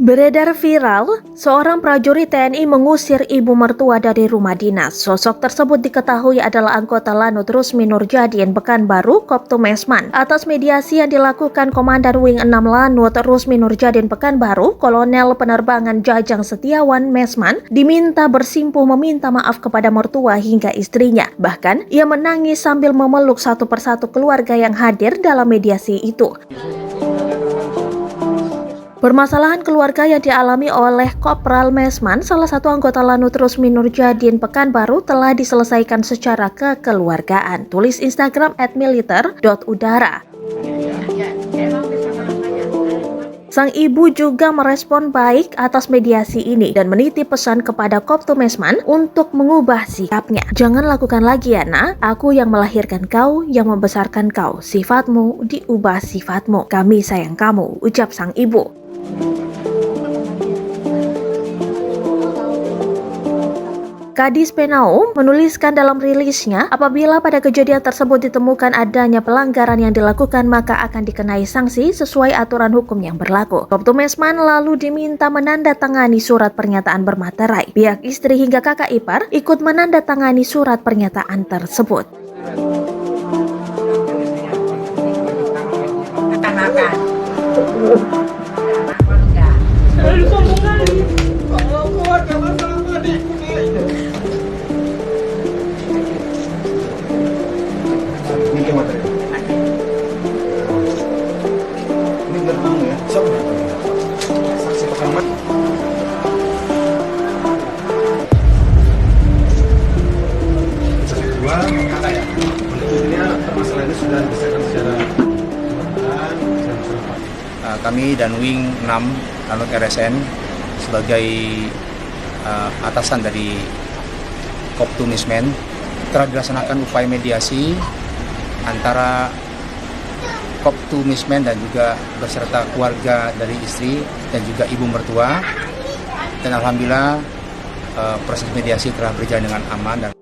Beredar viral, seorang prajurit TNI mengusir ibu mertua dari rumah dinas. Sosok tersebut diketahui adalah anggota Lanut Rusmi Nurjadin Pekanbaru, Koptu Mesman. Atas mediasi yang dilakukan Komandan Wing 6 Lanut Rusmi Nurjadin Pekanbaru, Kolonel Penerbangan Jajang Setiawan Mesman diminta bersimpuh meminta maaf kepada mertua hingga istrinya. Bahkan, ia menangis sambil memeluk satu persatu keluarga yang hadir dalam mediasi itu. Permasalahan keluarga yang dialami oleh Kopral Mesman, salah satu anggota Lanut Rusmi Nurjadin Pekanbaru, telah diselesaikan secara kekeluargaan. Tulis Instagram @militer.udara. Sang ibu juga merespon baik atas mediasi ini dan menitip pesan kepada Koptu Mesman untuk mengubah sikapnya. Jangan lakukan lagi ya nak, aku yang melahirkan kau, yang membesarkan kau. Sifatmu diubah sifatmu. Kami sayang kamu, ucap sang ibu. Kadis Penau menuliskan dalam rilisnya, apabila pada kejadian tersebut ditemukan adanya pelanggaran yang dilakukan, maka akan dikenai sanksi sesuai aturan hukum yang berlaku. Koptu Mesman lalu diminta menandatangani surat pernyataan bermaterai. Pihak istri hingga kakak ipar ikut menandatangani surat pernyataan tersebut. Kami dan Wing 6 Lanut RSN sebagai atasan dari Koptu Mesman telah dilaksanakan upaya mediasi antara Koptu Mesman dan juga beserta keluarga dari istri dan juga ibu mertua, dan alhamdulillah proses mediasi telah berjalan dengan aman.